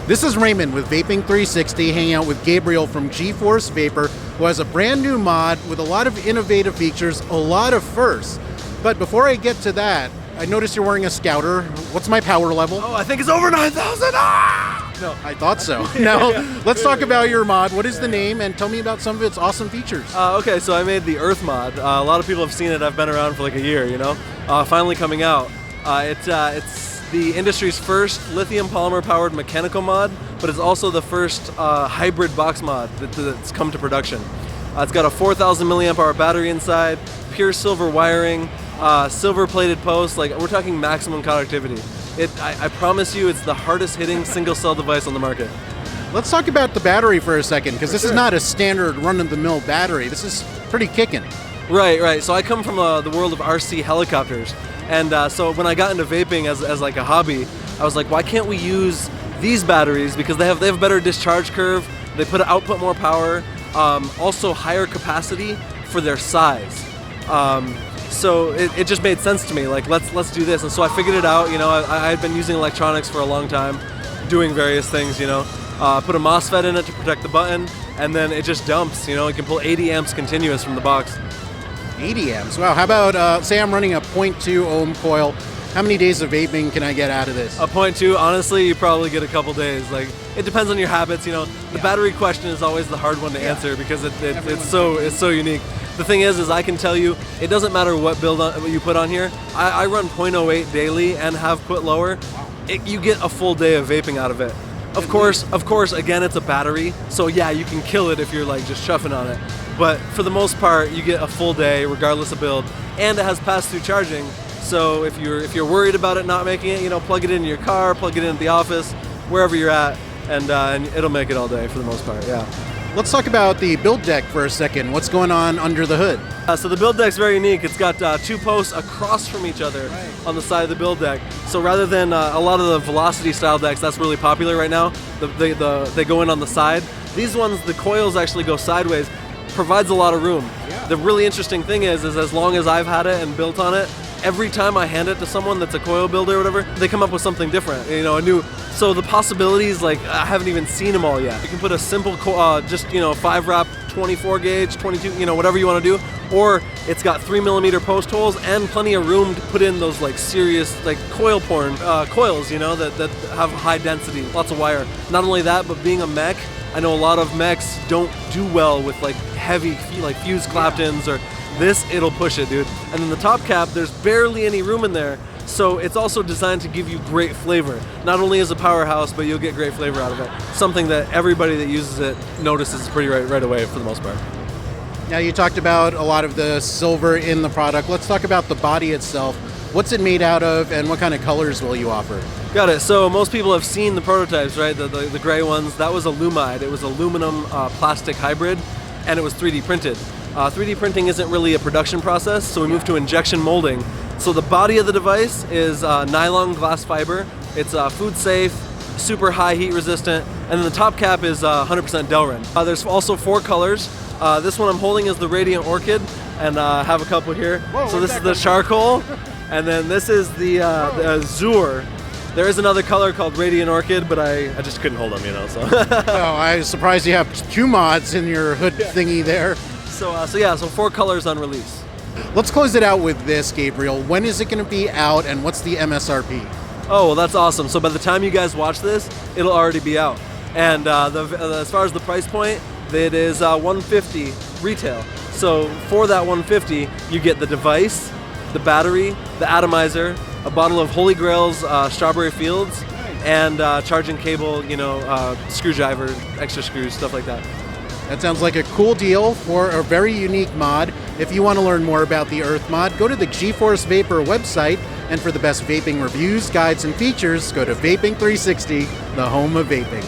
This is Raymond with Vaping 360, hanging out with Gabriel from GForce Vapor, who has a brand new mod with a lot of innovative features, a lot of firsts. But before I get to that, I noticed you're wearing a Scouter. What's my power level? Oh, I think it's over 9,000. Ah! No, I thought so. Now, let's talk about your mod. What is the name, and tell me about some of its awesome features. Okay, so I made the Earth mod. A lot of people have seen it. I've been around for like a year, you know. Finally coming out. It's the industry's first lithium polymer powered mechanical mod, but it's also the first hybrid box mod that's come to production. It's got a 4,000 milliamp hour battery inside, pure silver wiring, silver plated posts. Like, we're talking maximum conductivity. I promise you, it's the hardest hitting single cell device on the market. Let's talk about the battery for a second, because this is not a standard run-of-the-mill battery. This is pretty kicking. Right. So I come from the world of RC helicopters. And so when I got into vaping as like a hobby, I was like, why can't we use these batteries? Because they have a better discharge curve, they output more power, also higher capacity for their size. So it just made sense to me, like let's do this. And so I figured it out, you know. I had been using electronics for a long time, doing various things, you know. Put a MOSFET in it to protect the button, and then it just dumps, you know. It can pull 80 amps continuous from the box. 80 amps. Wow. How about, say I'm running a 0.2 ohm coil. How many days of vaping can I get out of this? A 0.2, honestly, you probably get a couple days. Like, it depends on your habits, you know. The battery question is always the hard one to answer because it's so unique. The thing is I can tell you, it doesn't matter what what you put on here. I run 0.08 daily and have put lower. You get a full day of vaping out of it. Of course, again, it's a battery, so yeah, you can kill it if you're like just chuffing on it. But for the most part, you get a full day regardless of build, and it has pass-through charging. So if you're worried about it not making it, you know, plug it in your car, plug it in at the office, wherever you're at, and it'll make it all day for the most part. Yeah. Let's talk about the build deck for a second. What's going on under the hood? So the build deck's very unique. It's got two posts across from each other on the side of the build deck. So rather than a lot of the velocity style decks, that's really popular right now, they go in on the side. These ones, the coils actually go sideways, provides a lot of room. Yeah. The really interesting thing is as long as I've had it and built on it, every time I hand it to someone that's a coil builder or whatever, they come up with something different, you know, a new. So the possibilities, like, I haven't even seen them all yet. You can put a simple, just, you know, 5-wrap, 24 gauge, 22, you know, whatever you want to do, or it's got 3mm post holes and plenty of room to put in those like serious, like coil porn coils, you know, that have high density, lots of wire. Not only that, but being a mech, I know a lot of mechs don't do well with like heavy, like fuse claptons or this. It'll push it, dude. And then the top cap, there's barely any room in there, so it's also designed to give you great flavor. Not only as a powerhouse, but you'll get great flavor out of it. Something that everybody that uses it notices pretty right away for the most part. Now, you talked about a lot of the silver in the product. Let's talk about the body itself. What's it made out of, and what kind of colors will you offer? Got it. So most people have seen the prototypes, right? The gray ones. That was Alumide. It was aluminum plastic hybrid, and it was 3D printed. 3D printing isn't really a production process, so we moved to injection molding. So the body of the device is nylon glass fiber. It's food safe, super high heat resistant, and then the top cap is 100% Delrin. There's also 4 colors. This one I'm holding is the Radiant Orchid, and I have a couple here. Whoa, so this is the charcoal, and then this is the Azure. There is another color called Radiant Orchid, but I just couldn't hold them, you know. So. Oh, I was surprised you have 2 mods in your hood thingy there. So 4 colors on release. Let's close it out with this, Gabriel. When is it going to be out, and what's the MSRP? Oh, well, that's awesome. So by the time you guys watch this, it'll already be out. And as far as the price point, it is $150 retail. So for that $150, you get the device, the battery, the atomizer, a bottle of Holy Grail's Strawberry Fields, and charging cable, you know, screwdriver, extra screws, stuff like that. That sounds like a cool deal for a very unique mod. If you want to learn more about the Earth mod, go to the GForce Vapor website, and for the best vaping reviews, guides, and features, go to Vaping 360, the home of vaping.